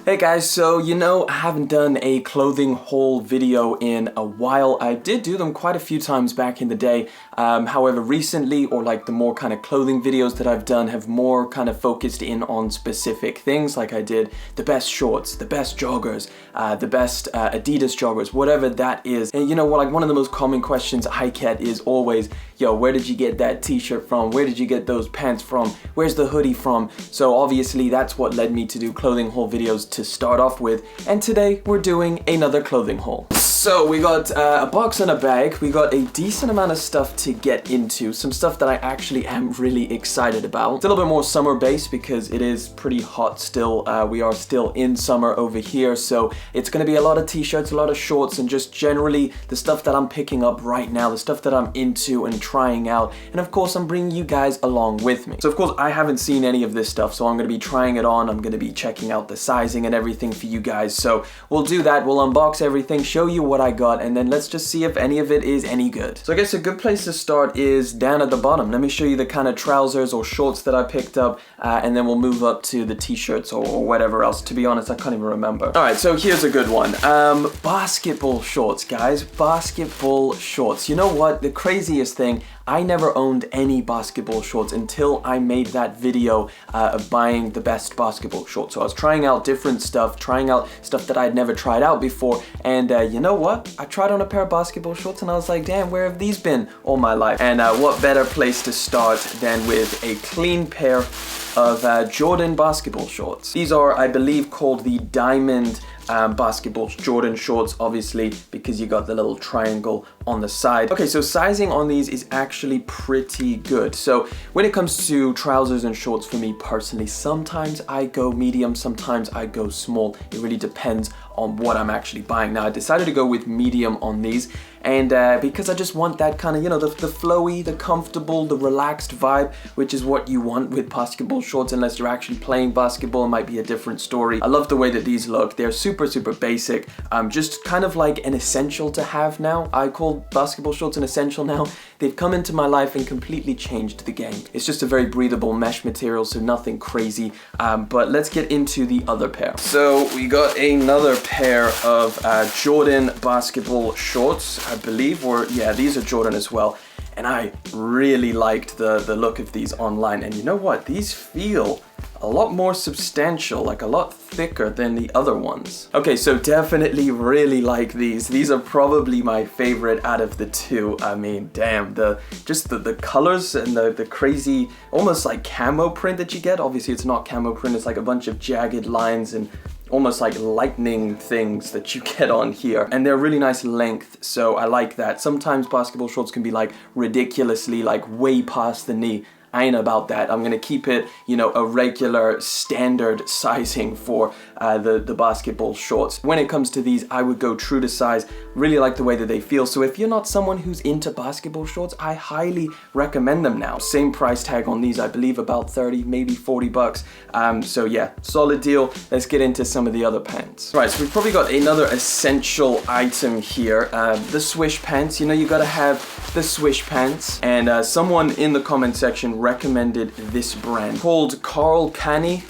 Hey guys, so I haven't done a clothing haul video in a while. I did do them quite a few times back in the day. However, recently, or like the more kind of clothing videos that I've done have more kind of focused in on specific things. Like I did the best shorts, the best joggers, the best Adidas joggers, whatever that is. And like one of the most common questions I get is always, yo, where did you get that t-shirt from? Where did you get those pants from? Where's the hoodie from? So obviously that's what led me to do clothing haul videos to start off with, and today we're doing another clothing haul. So we got a box and a bag. We got a decent amount of stuff to get into, some stuff that I actually am really excited about. It's a little bit more summer based because it is pretty hot still. We are still in summer over here, so it's going to be a lot of t-shirts, a lot of shorts, and just generally the stuff that I'm picking up right now, the stuff that I'm into and trying out, and of course I'm bringing you guys along with me. So of course I haven't seen any of this stuff, so I'm going to be trying it on. I'm going to be checking out the sizing and everything for you guys, so we'll do that. We'll unbox everything, show you what I got, and then let's just see if any of it is any good. So I guess a good place to start is down at the bottom. Let me show you the kind of trousers or shorts that I picked up, and then we'll move up to the t-shirts or whatever else. To be honest, I can't even remember. All right, so here's a good one. Basketball shorts, guys. Basketball shorts. You know what? The craziest thing, I never owned any basketball shorts until I made that video of buying the best basketball shorts. So I was trying out different stuff, trying out stuff that I'd never tried out before, and you know what? I tried on a pair of basketball shorts and I was like, damn, where have these been all my life? And what better place to start than with a clean pair of Jordan basketball shorts. These are, I believe, called the Diamond basketball Jordan shorts, obviously because you got the little triangle on the side. Okay, so sizing on these is actually pretty good. So when it comes to trousers and shorts, for me personally, sometimes I go medium, sometimes I go small. It really depends on what I'm actually buying. Now I decided to go with medium on these, and because I just want that kind of, the flowy, the comfortable, the relaxed vibe, which is what you want with basketball shorts. Unless you're actually playing basketball, it might be a different story. I love the way that these look. They're super basic, just kind of like an essential to have now. I call basketball shorts an essential now. They've come into my life and completely changed the game. It's just a very breathable mesh material, so nothing crazy, but let's get into the other pair. So we got another pair of Jordan basketball shorts, I believe, or yeah, these are Jordan as well. And I really liked the look of these online, and you know what? These feel a lot more substantial, like a lot thicker than the other ones. Okay, so definitely really like these. These are probably my favorite out of the two. I mean, damn, the colors and the crazy, almost like camo print that you get. Obviously it's not camo print, it's like a bunch of jagged lines and almost like lightning things that you get on here, and they're really nice length, so I like that. Sometimes basketball shorts can be like ridiculously like way past the knee. I ain't about that. I'm gonna keep it, a regular standard sizing for the basketball shorts. When it comes to these, I would go true to size. Really like the way that they feel. So if you're not someone who's into basketball shorts, I highly recommend them now. Same price tag on these, I believe about 30, maybe 40 bucks. So yeah, solid deal. Let's get into some of the other pants. Right, so we've probably got another essential item here. The Swish Pants. You gotta have the Swish Pants. And someone in the comment section recommended this brand called Kani.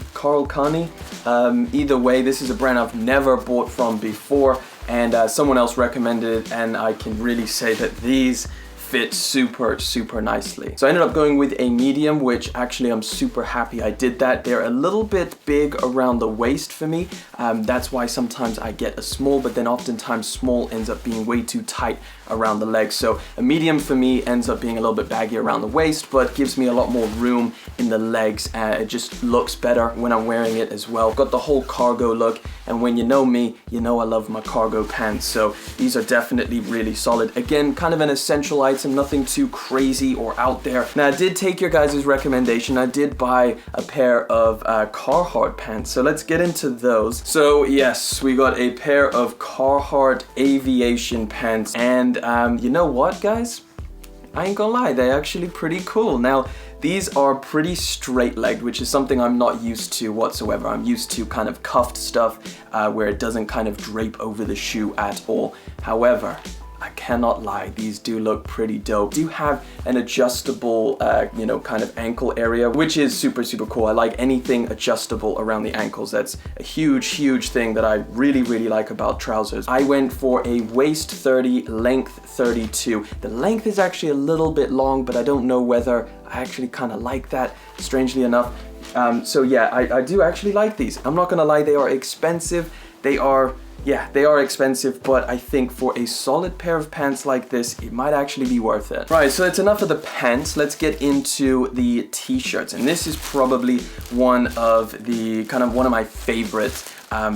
Either way, this is a brand I've never bought from before, and someone else recommended it, and I can really say that these fit super nicely. So I ended up going with a medium, which actually I'm super happy I did that. They're a little bit big around the waist for me. That's why sometimes I get a small, but then oftentimes small ends up being way too tight around the legs. So a medium for me ends up being a little bit baggy around the waist, but gives me a lot more room in the legs. It just looks better when I'm wearing it as well. Got the whole cargo look, and when you know me, you know I love my cargo pants. So these are definitely really solid. Again, kind of an essential item, nothing too crazy or out there. Now I did take your guys' recommendation. I did buy a pair of Carhartt pants, so let's get into those. So yes, we got a pair of Carhartt Aviation Pants, and you know what, guys? I ain't gonna lie, they're actually pretty cool. Now, these are pretty straight-legged, which is something I'm not used to whatsoever. I'm used to kind of cuffed stuff where it doesn't kind of drape over the shoe at all. However, I I cannot lie, these do look pretty dope. Do have an adjustable, you know, kind of ankle area, which is super, super cool. I like anything adjustable around the ankles. That's a huge, huge thing that I really, really like about trousers. I went for a waist 30, length 32. The length is actually a little bit long, but I don't know whether I actually kind of like that, strangely enough. So yeah, I do actually like these. I'm not gonna lie, they are expensive. They are expensive, but I think for a solid pair of pants like this, it might actually be worth it. Right, so that's enough of the pants. Let's get into the t-shirts. And this is probably one of my favorites.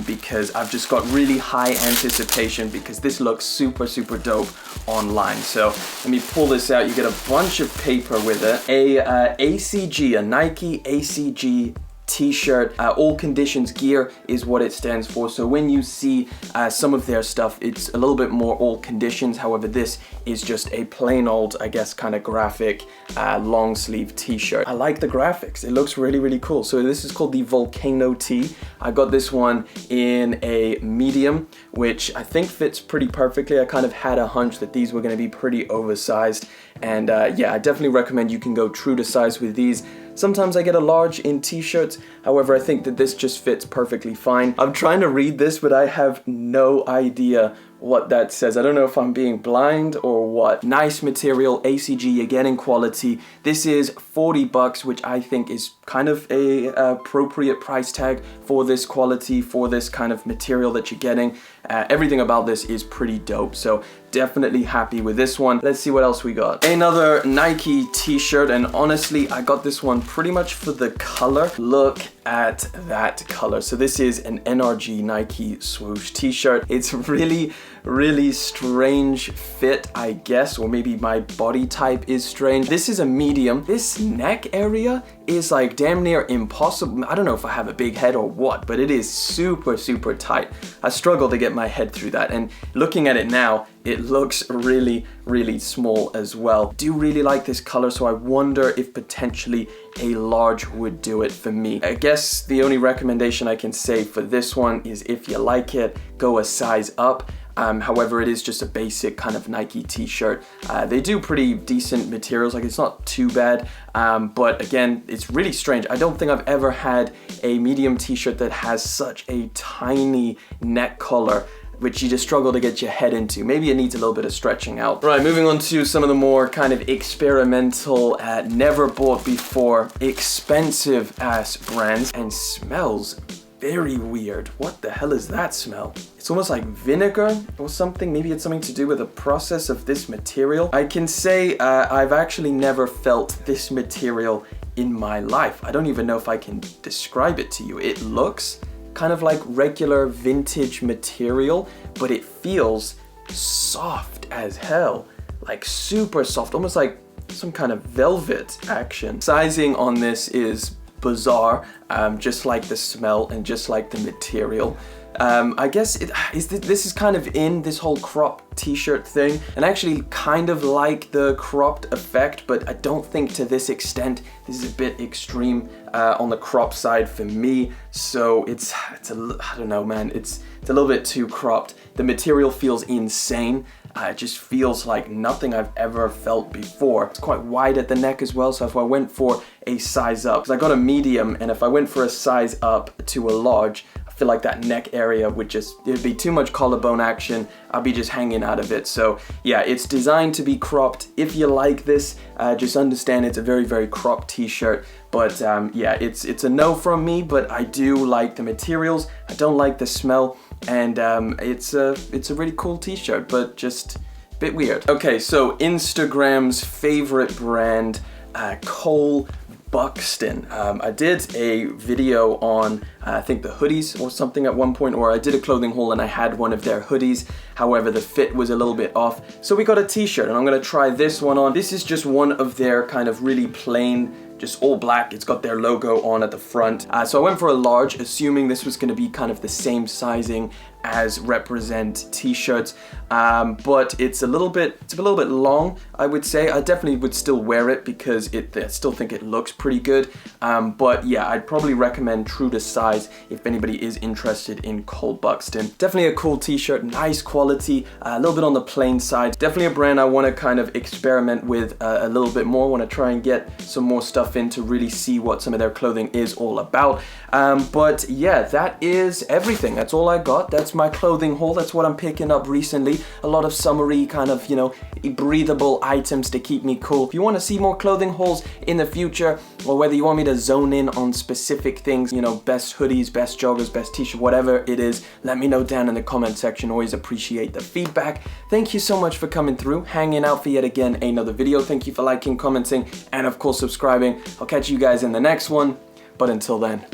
Because I've just got really high anticipation because this looks super, super dope online. So let me pull this out. You get a bunch of paper with it. A Nike ACG t-shirt. All conditions gear is what it stands for. So when you see some of their stuff, it's a little bit more all conditions. However, this is just a plain old, I guess, kind of graphic long sleeve t-shirt. I like the graphics. It looks really, really cool. So this is called the Volcano tee. I got this one in a medium, which I think fits pretty perfectly. I kind of had a hunch that these were going to be pretty oversized. And yeah, I definitely recommend you can go true to size with these. Sometimes I get a large in t-shirts, however I think that this just fits perfectly fine. I'm trying to read this, but I have no idea what that says. I don't know if I'm being blind or what. Nice material, ACG again in quality. This is $40, which I think is kind of a appropriate price tag for this quality, for this kind of material that you're getting. Everything about this is pretty dope, so definitely happy with this one. Let's see what else we got. Another Nike t-shirt, and honestly, I got this one pretty much for the color. Look at that color. So this is an NRG Nike Swoosh t-shirt. It's really, really strange fit, I guess, or maybe my body type is strange. This is a medium. This neck area is like damn near impossible. I don't know if I have a big head or what, but it is super, super tight. I struggle to get my head through that, and looking at it now, it looks really, really small as well. Do really like this color, so I wonder if potentially a large would do it for me. I guess the only recommendation I can say for this one is if you like it, go a size up. However, it is just a basic kind of Nike t-shirt. They do pretty decent materials, like it's not too bad, but again, it's really strange. I don't think I've ever had a medium t-shirt that has such a tiny neck collar, which you just struggle to get your head into. Maybe it needs a little bit of stretching out. Right, moving on to some of the more kind of experimental, never bought before, expensive ass brands, and smells very weird. What the hell is that smell? It's almost like vinegar or something. Maybe it's something to do with the process of this material. I can say I've actually never felt this material in my life. I don't even know if I can describe it to you. It looks kind of like regular vintage material, but it feels soft as hell. Like super soft, almost like some kind of velvet action. Sizing on this is bizarre, just like the smell and just like the material. I guess this is kind of in this whole crop t-shirt thing, and I actually kind of like the cropped effect, but I don't think to this extent. This is a bit extreme on the crop side for me, so it's I don't know, man, it's a little bit too cropped. The material feels insane. It just feels like nothing I've ever felt before. It's quite wide at the neck as well, so if I went for a size up, because I got a medium, and if I went for a size up to a large, I feel like that neck area it'd be too much collarbone action. I'll be just hanging out of it. So yeah, it's designed to be cropped. If you like this, just understand it's a very, very cropped t-shirt. But yeah, it's a no from me, but I do like the materials. I don't like the smell. And it's a really cool t-shirt, but just a bit weird. Okay, so Instagram's favorite brand, Buxton. I did a video on, I think the hoodies or something at one point, or I did a clothing haul and I had one of their hoodies. However, the fit was a little bit off. So we got a t-shirt, and I'm gonna try this one on. This is just one of their kind of really plain, just all black. It's got their logo on at the front. So I went for a large, assuming this was going to be kind of the same sizing as represent t-shirts, but it's a little bit long, I would say. I definitely would still wear it because I still think it looks pretty good, but yeah, I'd probably recommend true to size if anybody is interested in Cold Buxton. Definitely a cool t-shirt, nice quality, a little bit on the plain side. Definitely a brand I want to kind of experiment with a little bit more. I want to try and get some more stuff in to really see what some of their clothing is all about. But yeah, that is everything. That's all I got. That's my clothing haul. That's what I'm picking up recently. A lot of summery kind of, you know, breathable items to keep me cool. If you want to see more clothing hauls in the future, or whether you want me to zone in on specific things, you know, best hoodies, best joggers, best t-shirt, whatever it is, let me know down in the comment section. Always appreciate the feedback. Thank you so much for coming through, hanging out for yet again another video. Thank you for liking, commenting, and of course subscribing. I'll catch you guys in the next one, but until then,